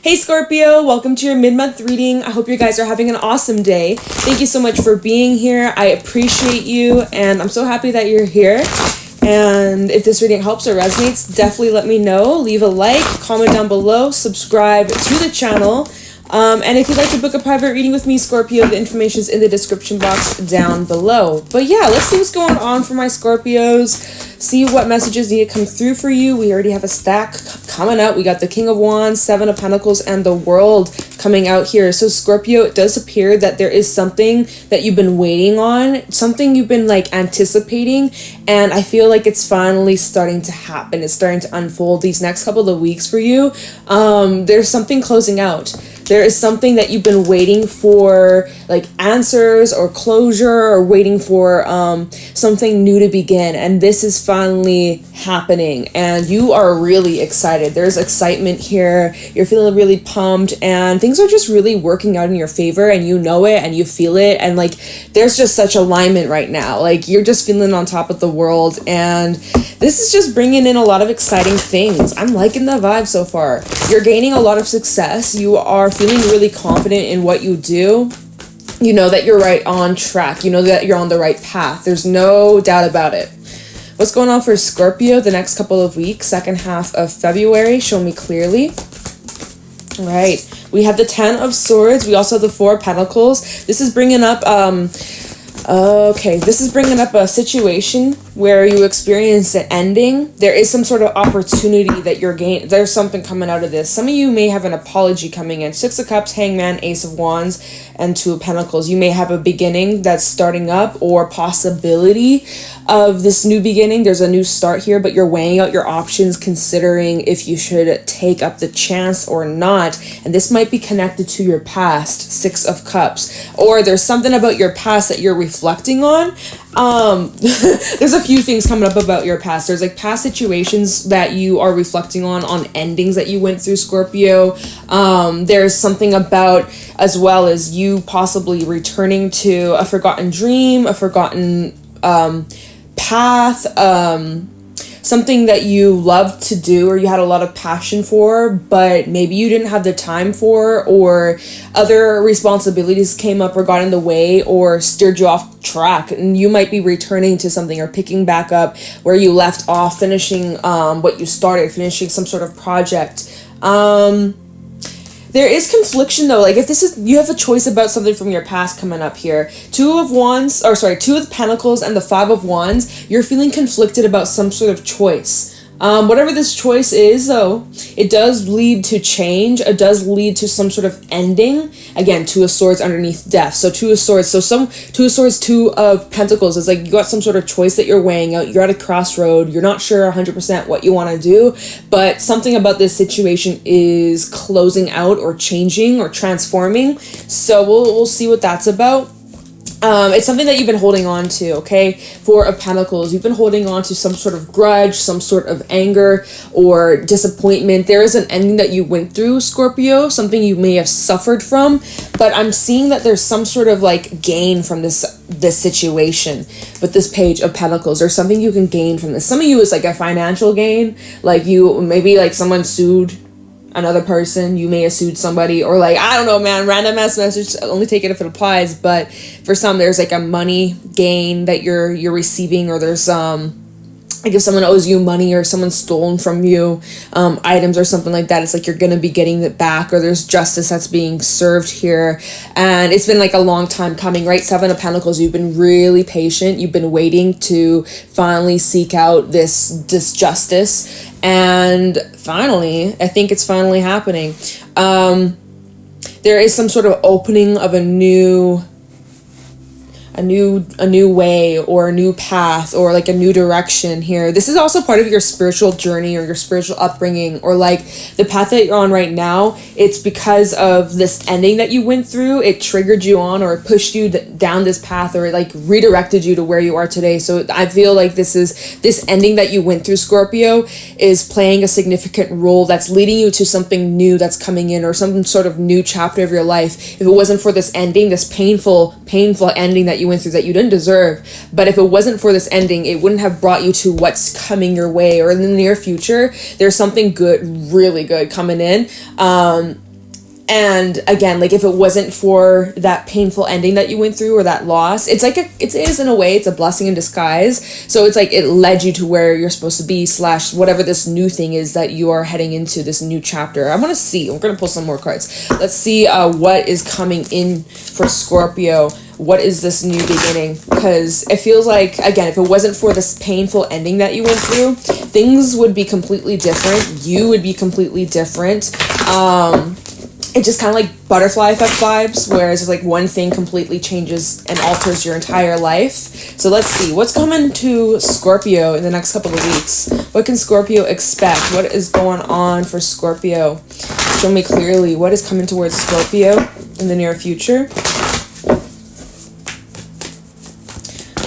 Hey Scorpio, welcome to your mid-month reading. I hope you guys are having an awesome day. Thank you so much for being here. I appreciate you and I'm so happy that you're here. And if this reading helps or resonates, definitely let me know. Leave a like, comment down below, subscribe to the channel. And if you'd like to book a private reading with me, Scorpio, the information is in the description box down below. But yeah, let's see what's going on for my Scorpios. See what messages need to come through for you. We already have a stack coming out. We got the King of Wands, Seven of Pentacles, and the World coming out here. So Scorpio, it does appear that there is something that you've been waiting on, something you've been like anticipating, and I feel like it's finally starting to happen. It's starting to unfold these next couple of weeks for you. There's something closing out. There is something that you've been waiting for, like answers or closure, or waiting for something new to begin, and this is finally happening and you are really excited. There's excitement here. You're feeling really pumped and things are just really working out in your favor, and you know it and you feel it, and like there's just such alignment right now. Like you're just feeling on top of the world, and this is just bringing in a lot of exciting things. I'm liking the vibe so far. You're gaining a lot of success. You are feeling really confident in what you do. You know that you're right on track. You know that you're on the right path. There's no doubt about it. What's going on for Scorpio the next couple of weeks, second half of February? Show me clearly. All right. We have the 10 of Swords. We also have the 4 of Pentacles. This is bringing up this is bringing up a situation where you experience an ending. There is some sort of opportunity that you're gaining. There's something coming out of this. Some of you may have an apology coming in. 6 of Cups, Hangman, Ace of Wands, and 2 of Pentacles. You may have a beginning that's starting up, or possibility of this new beginning. There's a new start here, but you're weighing out your options, considering if you should take up the chance or not. And this might be connected to your past, 6 of Cups, or there's something about your past that you're reflecting on. There's a few things coming up about your past. There's like past situations that you are reflecting on endings that you went through, Scorpio. There's something about, as well as you possibly returning to a forgotten dream, a forgotten path, something that you loved to do or you had a lot of passion for, but maybe you didn't have the time for, or other responsibilities came up or got in the way or steered you off track, and you might be returning to something or picking back up where you left off, finishing what you started, finishing some sort of project. There is confliction though. Like if this is, you have a choice about something from your past coming up here. 2 of Pentacles and the 5 of Wands. You're feeling conflicted about some sort of choice. Whatever this choice is though, it does lead to change. It does lead to some sort of ending. Again, 2 of Swords underneath death. So 2 of Swords. So 2 of Swords, 2 of Pentacles is like you got some sort of choice that you're weighing out. You're at a crossroad. You're not sure 100% what you want to do, but something about this situation is closing out or changing or transforming. So we'll see what that's about. It's something that you've been holding on to, okay? 4 of Pentacles, you've been holding on to some sort of grudge, some sort of anger or disappointment. There is an ending that you went through, Scorpio, something you may have suffered from, but I'm seeing that there's some sort of like gain from this situation with this Page of Pentacles. There's something you can gain from this. Some of you is like a financial gain, like you, maybe like someone sued another person, you may have sued somebody, or like, I don't know, man, random ass message, only take it if it applies. But for some, there's like a money gain that you're receiving, or there's like if someone owes you money or someone's stolen from you items or something like that, it's like you're gonna be getting it back, or there's justice that's being served here. And it's been like a long time coming, right? 7 of Pentacles, you've been really patient. You've been waiting to finally seek out this justice. And finally, I think it's finally happening. There is some sort of opening of a new way or a new path or like a new direction here. This is also part of your spiritual journey or your spiritual upbringing, or like the path that you're on right now. It's because of this ending that you went through. It triggered you on, or it pushed you down this path, or it like redirected you to where you are today. So I feel like this ending that you went through, Scorpio, is playing a significant role that's leading you to something new that's coming in, or some sort of new chapter of your life. If it wasn't for this ending, this painful ending that you went through that you didn't deserve, but if it wasn't for this ending, it wouldn't have brought you to what's coming your way, or in the near future, there's something good, really good coming in. And again, like if it wasn't for that painful ending that you went through or that loss, it's like it is in a way, it's a blessing in disguise. So it's like it led you to where you're supposed to be / whatever this new thing is that you are heading into, this new chapter. I want to see, we're going to pull some more cards. Let's see what is coming in for Scorpio. What is this new beginning? Because it feels like, again, if it wasn't for this painful ending that you went through, things would be completely different. You would be completely different. It's just kind of like butterfly effect vibes, whereas it's like one thing completely changes and alters your entire life. So let's see what's coming to Scorpio in the next couple of weeks. What can Scorpio expect? What is going on for Scorpio? Show me clearly what is coming towards Scorpio in the near future.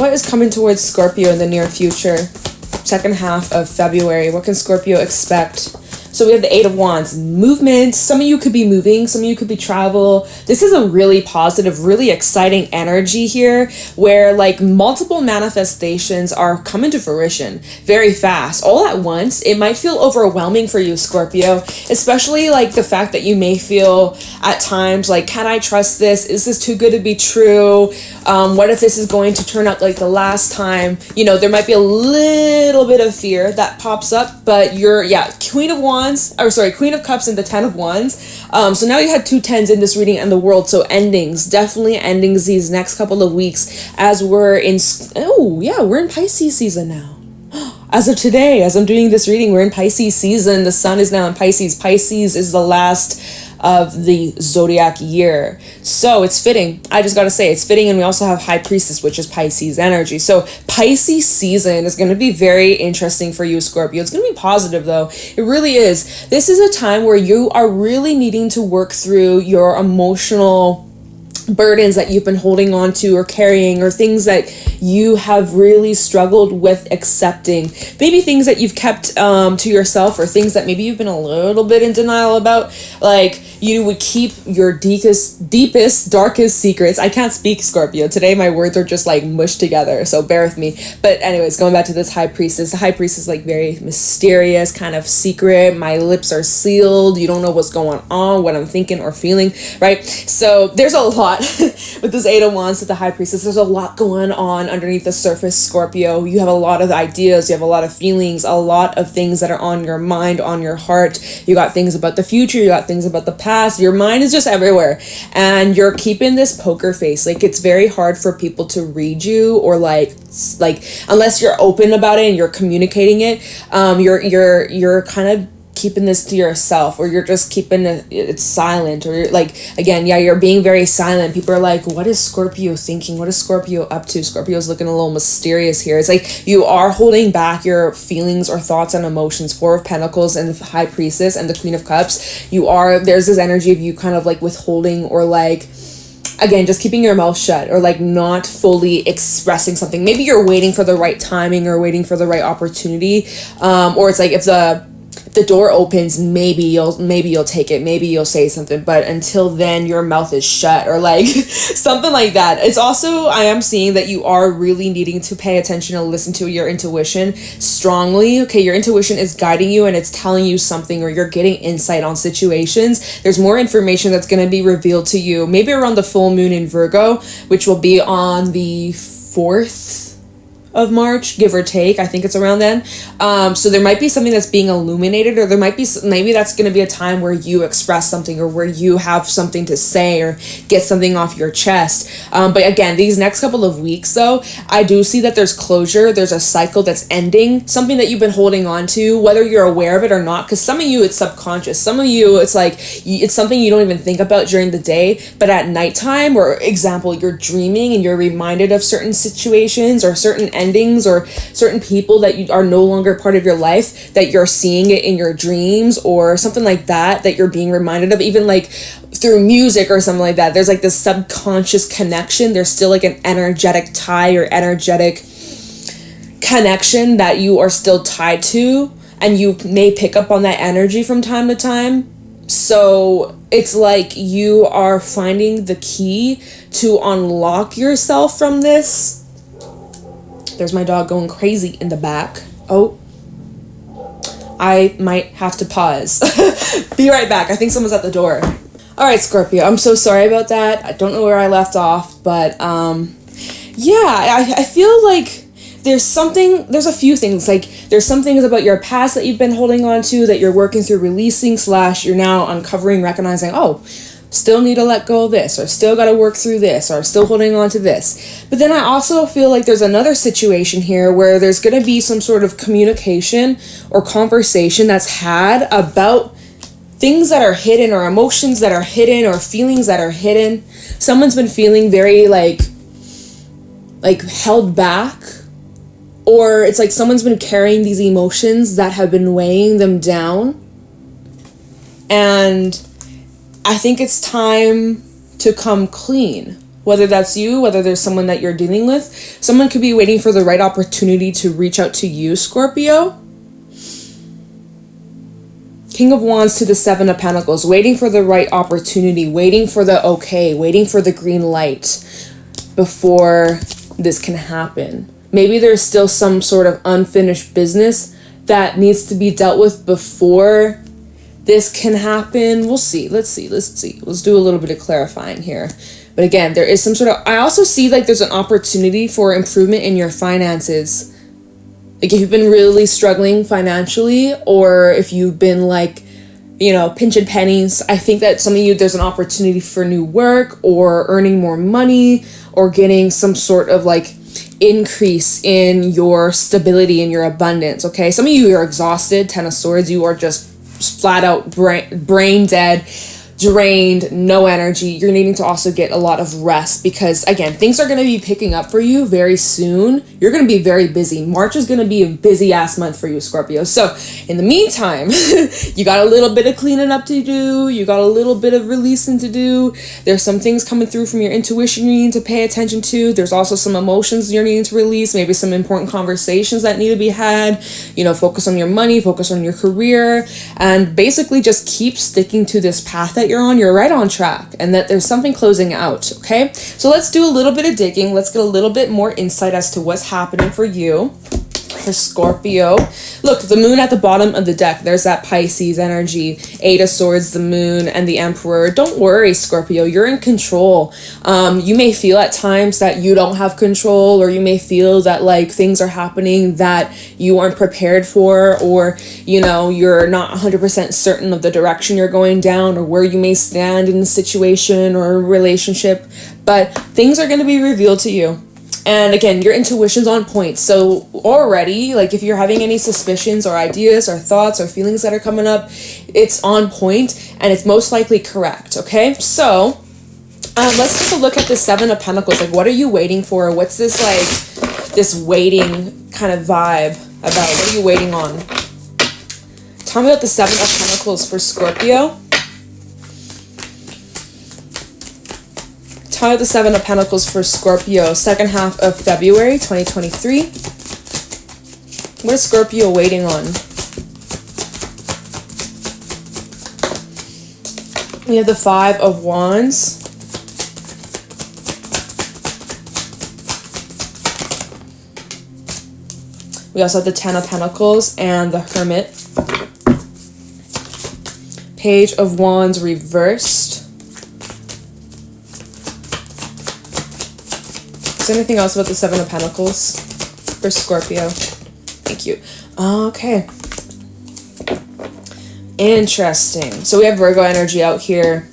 What is coming towards Scorpio in the near future? Second half of February. What can Scorpio expect? So we have the 8 of Wands, movement. Some of you could be moving, some of you could be travel. This is a really positive, really exciting energy here where like multiple manifestations are coming to fruition very fast, all at once. It might feel overwhelming for you, Scorpio, especially like the fact that you may feel at times like, can I trust this? Is this too good to be true? What if this is going to turn out like the last time? You know, there might be a little bit of fear that pops up, but you're, Queen of Cups and the 10 of Wands. So now you had 2 10s in this reading and the World. So endings, definitely endings these next couple of weeks as we're in, we're in Pisces season now. As of today, as I'm doing this reading, we're in Pisces season. The sun is now in Pisces. Pisces is the last of the zodiac year. So it's fitting. I just gotta say it's fitting. And we also have High Priestess, which is Pisces energy. So Pisces season is going to be very interesting for you, Scorpio. It's going to be positive though. It really is. This is a time where you are really needing to work through your emotional burdens that you've been holding on to or carrying, or things that you have really struggled with accepting. Maybe things that you've kept to yourself, or things that maybe you've been a little bit in denial about. Like you would keep your deepest, darkest secrets. I can't speak, Scorpio. Today my words are just like mushed together, so bear with me. But anyways, going back to this High Priestess. The High Priestess is like very mysterious, kind of secret. My lips are sealed. You don't know what's going on, what I'm thinking or feeling, right? So there's a lot with this 8 of Wands with the High Priestess. There's a lot going on underneath the surface, Scorpio. You have a lot of ideas, you have a lot of feelings, a lot of things that are on your mind, on your heart. You got things about the future, you got things about the past. Your mind is just everywhere, and you're keeping this poker face. Like it's very hard for people to read you, or like unless you're open about it and you're communicating it. You're kind of keeping this to yourself, or you're just keeping it silent, or you're like, again, you're being very silent. People are like, what is Scorpio thinking? What is Scorpio up to? Scorpio's looking a little mysterious here. It's like you are holding back your feelings or thoughts and emotions. 4 of Pentacles and the High Priestess and the Queen of Cups. There's this energy of you kind of like withholding, or like, again, just keeping your mouth shut, or like not fully expressing something. Maybe you're waiting for the right timing or waiting for the right opportunity. Or it's like if the door opens, maybe you'll take it, maybe you'll say something, but until then your mouth is shut, or like something like that. It's also, I am seeing that you are really needing to pay attention and listen to your intuition strongly. Okay, your intuition is guiding you and it's telling you something, or you're getting insight on situations. There's more information that's going to be revealed to you maybe around the full moon in Virgo, which will be on the 4th of March, give or take. I think it's around then. So there might be something that's being illuminated, or there might be, maybe that's going to be a time where you express something, or where you have something to say or get something off your chest. But again, these next couple of weeks though, I do see that there's closure. There's a cycle that's ending, something that you've been holding on to, whether you're aware of it or not. Because some of you, it's subconscious. Some of you, it's like, it's something you don't even think about during the day, but at nighttime, or example, you're dreaming and you're reminded of certain situations or certain endings or certain people that you are no longer part of your life, that you're seeing it in your dreams or something like that, that you're being reminded of, even like through music or something like that. There's like this subconscious connection. There's still like an energetic tie or energetic connection that you are still tied to, and you may pick up on that energy from time to time. So it's like you are finding the key to unlock yourself from this. There's my dog going crazy in the back. Oh, I might have to pause. Be right back. I think someone's at the door. All right, Scorpio, I'm so sorry about that. I don't know where I left off, but yeah, I feel like there's a few things. Like, there's some things about your past that you've been holding on to that you're working through releasing / you're now uncovering, recognizing, oh, still need to let go of this, or still got to work through this, or still holding on to this. But then I also feel like there's another situation here where there's going to be some sort of communication or conversation that's had about things that are hidden, or emotions that are hidden, or feelings that are hidden. Someone's been feeling very like held back, or it's like someone's been carrying these emotions that have been weighing them down. And I think it's time to come clean. Whether that's you, whether there's someone that you're dealing with, someone could be waiting for the right opportunity to reach out to you, Scorpio. King of Wands to the Seven of Pentacles, waiting for the right opportunity, waiting for the okay, waiting for the green light before this can happen. Maybe there's still some sort of unfinished business that needs to be dealt with before this can happen. We'll see. Let's see. Let's do a little bit of clarifying here. But again, there is some sort of, I also see like there's an opportunity for improvement in your finances. Like, if you've been really struggling financially, or if you've been like, you know, pinching pennies, I think that some of you, there's an opportunity for new work, or earning more money, or getting some sort of like increase in your stability and your abundance. Okay, some of you are exhausted, Ten of Swords. You are just flat out brain dead, drained, no energy. You're needing to also get a lot of rest, because again, things are going to be picking up for you very soon. You're going to be very busy. March is going to be a busy ass month for you, Scorpio. So in the meantime, you got a little bit of cleaning up to do. You got a little bit of releasing to do. There's some things coming through from your intuition you need to pay attention to. There's also some emotions you're needing to release, maybe some important conversations that need to be had. You know, focus on your money, focus on your career, and basically just keep sticking to this path that you're right on track, and that there's something closing out. Okay, so let's do a little bit of digging. Let's get a little bit more insight as to what's happening for you, for Scorpio. Look, the moon at the bottom of the deck, there's that Pisces energy, Eight of Swords, the moon, and the Emperor. Don't worry, Scorpio, you're in control. You may feel at times that you don't have control, or you may feel that like things are happening that you aren't prepared for, or you know, you're not 100% certain of the direction you're going down, or where you may stand in a situation or a relationship, but things are going to be revealed to you. And again, your intuition's on point. So already, like if you're having any suspicions or ideas or thoughts or feelings that are coming up, it's on point and it's most likely correct. Okay, so let's take a look at the Seven of Pentacles. Like, what are you waiting for? What's this like, this waiting kind of vibe about? What are you waiting on? Tell me about the Seven of Pentacles for Scorpio. Tell me the Seven of Pentacles for Scorpio, second half of February 2023. What is Scorpio waiting on? We have the Five of Wands. We also have the Ten of Pentacles and the Hermit. Page of Wands reversed. Is there anything else about the Seven of Pentacles for Scorpio? Thank you. Okay. Interesting. So we have Virgo energy out here.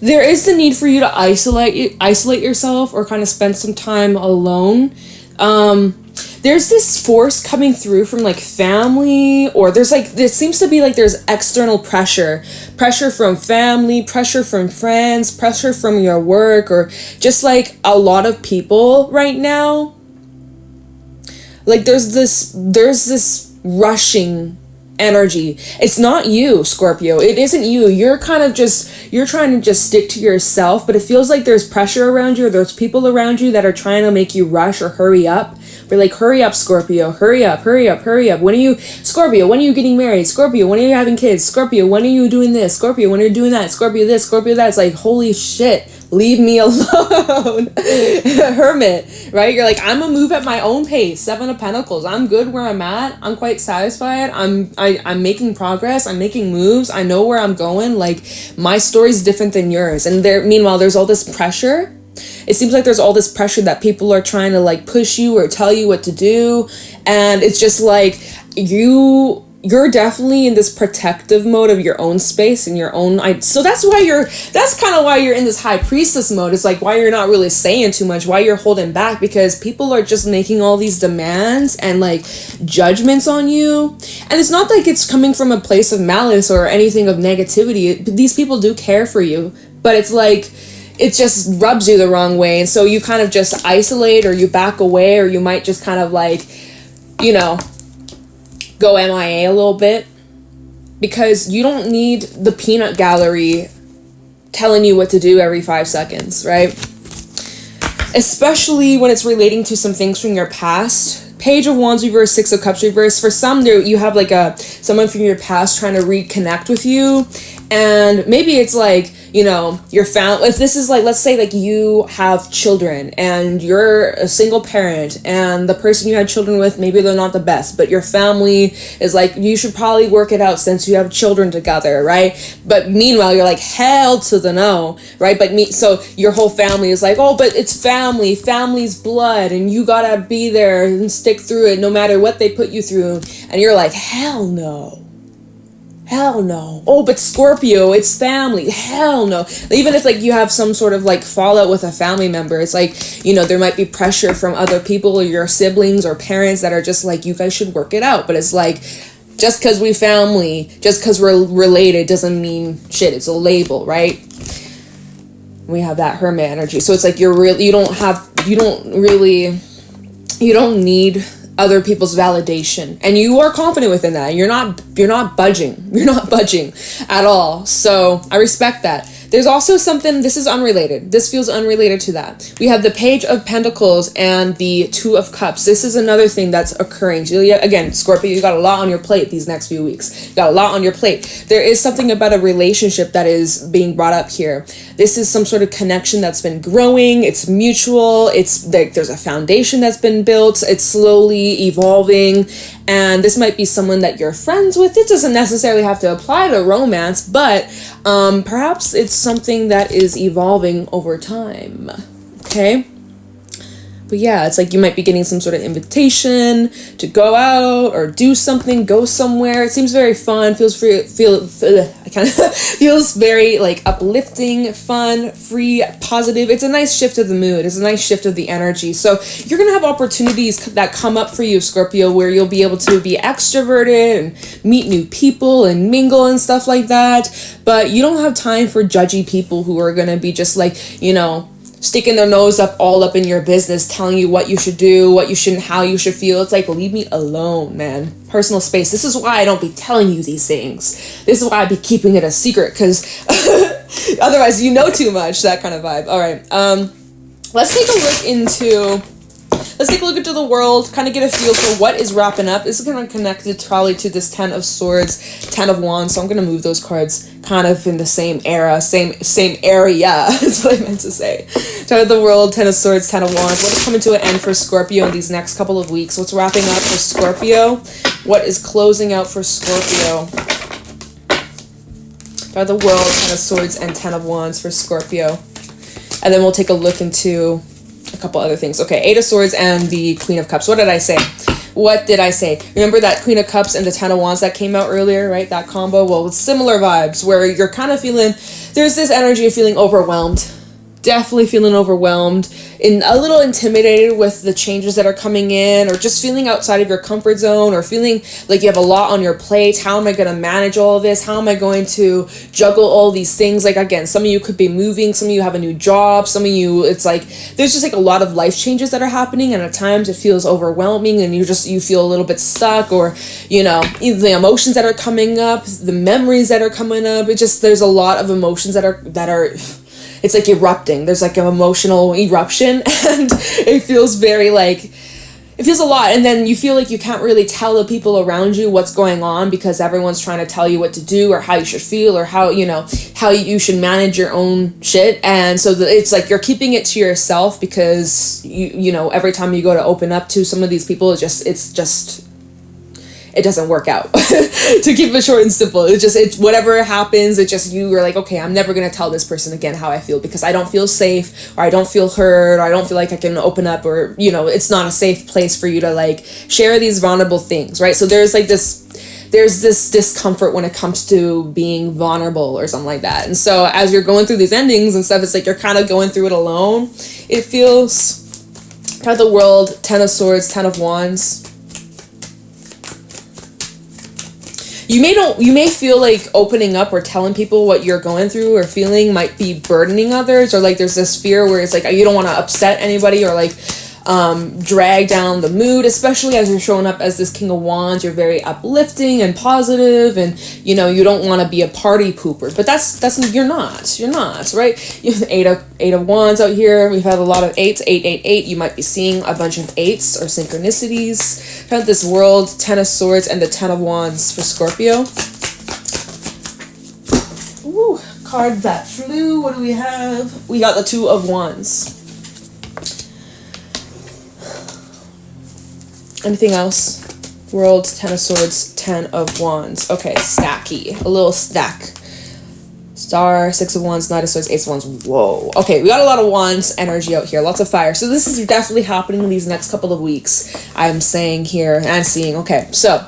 There is the need for you to isolate yourself, or kind of spend some time alone. There's this force coming through from like family, or there seems to be like there's external pressure from family, pressure from friends, pressure from your work, or just like a lot of people right now. Like there's this rushing energy. It's not you, Scorpio. It isn't you. You're trying to just stick to yourself, but it feels like there's pressure around you, or there's people around you that are trying to make you rush or hurry up. We're like, hurry up, Scorpio, hurry up, hurry up, hurry up. Scorpio, when are you getting married? Scorpio, when are you having kids? Scorpio, when are you doing this? Scorpio, when are you doing that? Scorpio this, Scorpio that. It's like, holy shit, leave me alone. Hermit, right? You're like, I'm gonna move at my own pace. 7 of Pentacles. I'm good where I'm at. I'm quite satisfied. I'm making progress. I'm making moves. I know where I'm going. Like, my story's different than yours. And meanwhile, there's all this pressure. It seems like there's all this pressure that people are trying to like push you or tell you what to do. And it's just like, you're definitely in this protective mode of your own space and your own. So that's kind of why you're in this high priestess mode. It's like why you're not really saying too much, why you're holding back, because people are just making all these demands and like judgments on you. And it's not like it's coming from a place of malice or anything of negativity. These people do care for you, but it's like, it just rubs you the wrong way. And so you kind of just isolate, or you back away, or you might just kind of like, go MIA a little bit, because you don't need the peanut gallery telling you what to do every 5 seconds, right? Especially when it's relating to some things from your past. Page of Wands reverse, 6 of Cups reverse. For some, you have like someone from your past trying to reconnect with you, and maybe it's like, your family. If this is like, let's say like you have children and you're a single parent, and the person you had children with, maybe they're not the best, but your family is like, you should probably work it out since you have children together, right? But meanwhile, you're like, hell to the no, right? So your whole family is like, oh, but it's family's blood, and you gotta be there and stick through it no matter what they put you through. And you're like, hell no. Hell no. Oh, but Scorpio, it's family. Hell no. Even if like you have some sort of like fallout with a family member, it's like, there might be pressure from other people or your siblings or parents that are just like, you guys should work it out. But it's like, just because we family, just because we're related doesn't mean shit. It's a label, right? We have that Hermit energy. So it's like you don't need other people's validation, and you are confident within that. You're not budging at all. So I respect that. There's also something, this is unrelated. This feels unrelated to that. We have the Page of Pentacles and the 2 of Cups. This is another thing that's occurring. Juliet, again, Scorpio, you got a lot on your plate these next few weeks. You got a lot on your plate. There is something about a relationship that is being brought up here. This is some sort of connection that's been growing. It's mutual. It's like there's a foundation that's been built. It's slowly evolving. And this might be someone that you're friends with. It doesn't necessarily have to apply to romance, but perhaps it's something that is evolving over time. Okay? But yeah, it's like you might be getting some sort of invitation to go out or do something, go somewhere. It seems very fun. Feels very like uplifting, fun, free, positive. It's a nice shift of the mood. It's a nice shift of the energy. So you're gonna have opportunities that come up for you, Scorpio, where you'll be able to be extroverted and meet new people and mingle and stuff like that. But you don't have time for judgy people who are gonna be just like, sticking their nose all up in your business, telling you what you should do, what you shouldn't, how you should feel. It's like, leave me alone, man. Personal space. This is why I don't be telling you these things. This is why I be keeping it a secret, because otherwise you know too much, that kind of vibe. All right. Let's take a look into the world, kind of get a feel for what is wrapping up. This is kind of connected probably to this 10 of Swords, 10 of Wands. So I'm going to move those cards kind of in the same era, same area. That's what I meant to say. 10 of the World, 10 of Swords, 10 of Wands. What is coming to an end for Scorpio in these next couple of weeks? What's wrapping up for Scorpio? What is closing out for Scorpio? 10 of the World, 10 of Swords, and 10 of Wands for Scorpio. And then we'll take a look into a couple other things. Okay, 8 of Swords and the Queen of Cups. What did I say? Remember that Queen of Cups and the 10 of Wands that came out earlier, right? That combo? Well, it's similar vibes where you're kind of feeling, there's this energy of feeling overwhelmed. Definitely feeling overwhelmed, and a little intimidated with the changes that are coming in, or just feeling outside of your comfort zone, or feeling like you have a lot on your plate. How am I going to manage all of this? How am I going to juggle all these things? Like, again, some of you could be moving, some of you have a new job, some of you, it's like, there's just like a lot of life changes that are happening, and at times it feels overwhelming, and you feel a little bit stuck, or, the emotions that are coming up, the memories that are coming up. There's a lot of emotions that are it's like erupting. There's like an emotional eruption, and it feels very like, it feels a lot. And then you feel like you can't really tell the people around you what's going on because everyone's trying to tell you what to do or how you should feel or how, you know, how you should manage your own shit. And so it's like you're keeping it to yourself because you know, every time you go to open up to some of these people, it doesn't work out. To keep it short and simple, it's whatever happens, you are like, okay, I'm never gonna tell this person again how I feel because I don't feel safe, or I don't feel heard, or I don't feel like I can open up, or, you know, it's not a safe place for you to like share these vulnerable things, right? So there's this discomfort when it comes to being vulnerable or something like that. And so as you're going through these endings and stuff, it's like you're kind of going through it alone. It feels kind of the World, 10 of Swords, 10 of Wands. You may feel like opening up or telling people what you're going through or feeling might be burdening others, or like there's this fear where it's like you don't want to upset anybody or like drag down the mood, especially as you're showing up as this King of Wands. You're very uplifting and positive, and you know, you don't want to be a party pooper, but that's you're not, right? You have the eight of Wands out here. We've had a lot of eights, 888. You might be seeing a bunch of eights or synchronicities. We've had this World, 10 of Swords, and the 10 of Wands for Scorpio. Ooh, card that flew. What do we have? We got the 2 of Wands. Anything else? World, 10 of Swords, 10 of Wands. Okay, stacky. A little stack. Star, 6 of Wands, 9 of Swords, 8 of Wands. Whoa. Okay, we got a lot of Wands energy out here. Lots of fire. So this is definitely happening in these next couple of weeks. I'm saying here and seeing. Okay, so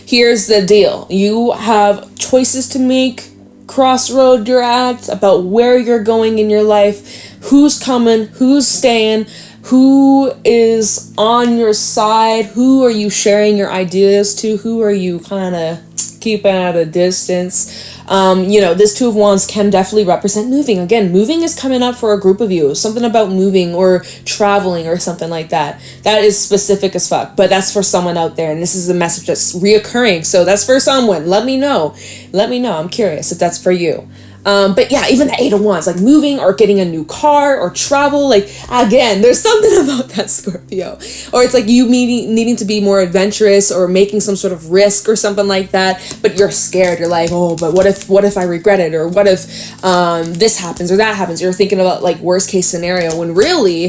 here's the deal. You have choices to make. Crossroad you're at. About where you're going in your life. Who's coming. Who's staying. Who is on your side? Who are you sharing your ideas to? Who are you kind of keeping at a distance? You know, this 2 of Wands can definitely represent moving. Again, moving is coming up for a group of you. Something about moving or traveling or something like that. That is specific as fuck. But that's for someone out there. And this is a message that's reoccurring. So that's for someone. Let me know. Let me know. I'm curious if that's for you. But yeah, even the 8 of Wands, like moving or getting a new car or travel, like, again, there's something about that, Scorpio. Or it's like you needing to be more adventurous or making some sort of risk or something like that, but you're scared. You're like, oh, but what if I regret it? Or what if this happens or that happens? You're thinking about like worst case scenario, when really,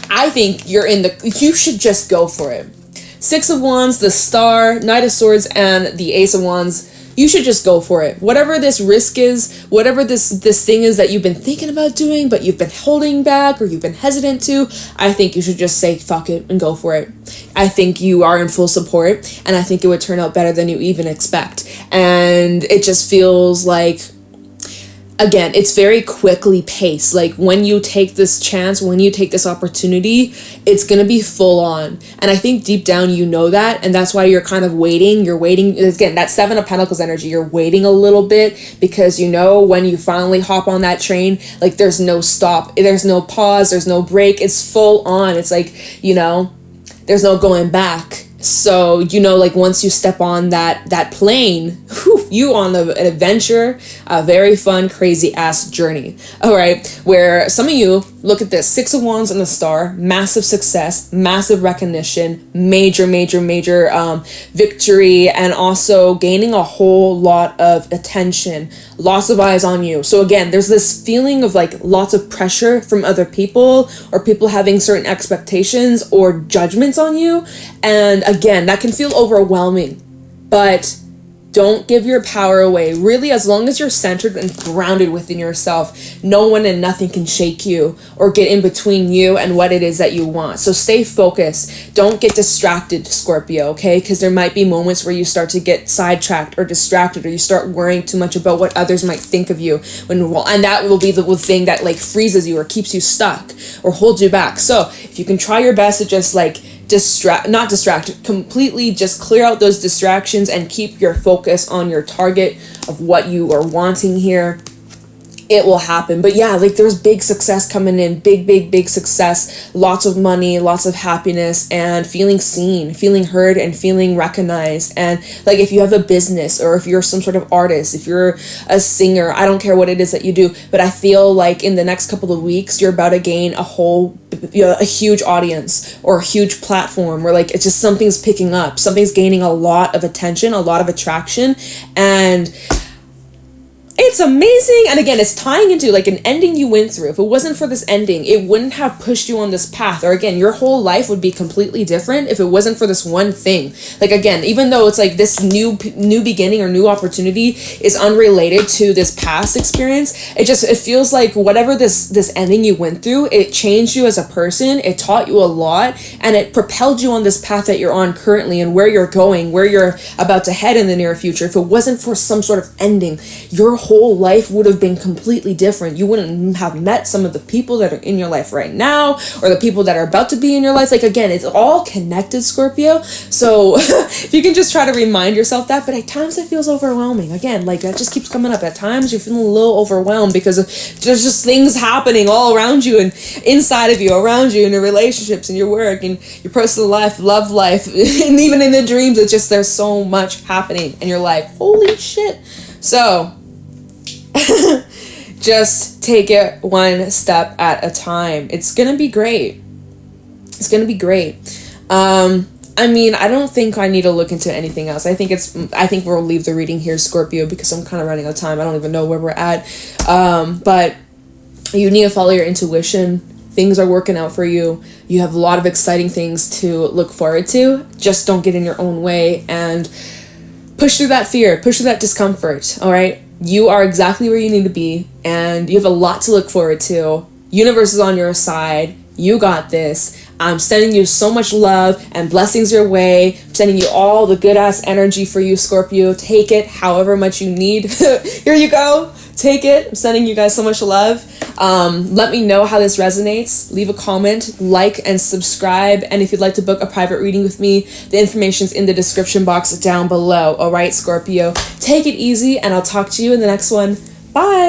I think you should just go for it. 6 of Wands, the Star, Knight of Swords, and the Ace of Wands. You should just go for it. Whatever this risk is, whatever this thing is that you've been thinking about doing, but you've been holding back or you've been hesitant to, I think you should just say, fuck it, and go for it. I think you are in full support, and I think it would turn out better than you even expect. And it just feels like, again, it's very quickly paced. Like when you take this chance, when you take this opportunity, it's going to be full on. And I think deep down, you know that. And that's why you're kind of waiting. You're waiting. Again, that 7 of Pentacles energy, you're waiting a little bit because you know when you finally hop on that train, like there's no stop. There's no pause. There's no break. It's full on. It's like, you know, there's no going back. So, you know, like once you step on that plane, whew, you on an adventure, a very fun, crazy ass journey. All right. Where some of you look at this 6 of Wands and the Star, massive success, massive recognition, major victory, and also gaining a whole lot of attention, lots of eyes on you. So again, there's this feeling of like lots of pressure from other people or people having certain expectations or judgments on you. And again, that can feel overwhelming, but don't give your power away. Really, as long as you're centered and grounded within yourself, no one and nothing can shake you or get in between you and what it is that you want. So stay focused. Don't get distracted, Scorpio, okay? Because there might be moments where you start to get sidetracked or distracted, or you start worrying too much about what others might think of you. And that will be the thing that like freezes you or keeps you stuck or holds you back. So if you can try your best to just like completely just clear out those distractions and keep your focus on your target of what you are wanting here. it will happen. But yeah, like there's big success coming in, big success, lots of money, lots of happiness, and feeling seen, feeling heard, and feeling recognized. And like if you have a business, or if you're some sort of artist, if you're a singer, I don't care what it is that you do, but I feel like in the next couple of weeks you're about to gain a huge audience or a huge platform, where like it's just something's picking up, something's gaining a lot of attention, a lot of attraction, and it's amazing. And again, it's tying into like an ending you went through. If it wasn't for this ending, it wouldn't have pushed you on this path. Or again, your whole life would be completely different if it wasn't for this one thing. Like again, even though it's like this new beginning or new opportunity is unrelated to this past experience, it feels like whatever this ending you went through, it changed you as a person, it taught you a lot, and it propelled you on this path that you're on currently, and where you're going, where you're about to head in the near future. If it wasn't for some sort of ending, your whole life would have been completely different. You wouldn't have met some of the people that are in your life right now, or the people that are about to be in your life. Like again, it's all connected, Scorpio. So if you can just try to remind yourself that. But at times it feels overwhelming. Again, like that just keeps coming up. At times you're feeling a little overwhelmed because there's just things happening all around you and inside of you, around you, in your relationships and your work and your personal life, love life, and even in the dreams. It's just there's so much happening and you're like, holy shit. So just take it one step at a time. It's gonna be great. It's gonna be great. I mean, I don't think I need to look into anything else. I think we'll leave the reading here, Scorpio, because I'm kind of running out of time. I don't even know where we're at. But you need to follow your intuition. Things are working out for you. You have a lot of exciting things to look forward to. Just don't get in your own way and push through that fear, push through that discomfort, all right? You are exactly where you need to be, and you have a lot to look forward to. Universe is on your side. You got this. I'm sending you so much love and blessings your way. I'm sending you all the good ass energy for you, Scorpio. Take it however much you need. Here you go. Take it. I'm sending you guys so much love. Let me know how this resonates. Leave a comment, like, and subscribe. And if you'd like to book a private reading with me, the information's in the description box down below. All right, Scorpio. Take it easy, and I'll talk to you in the next one. Bye.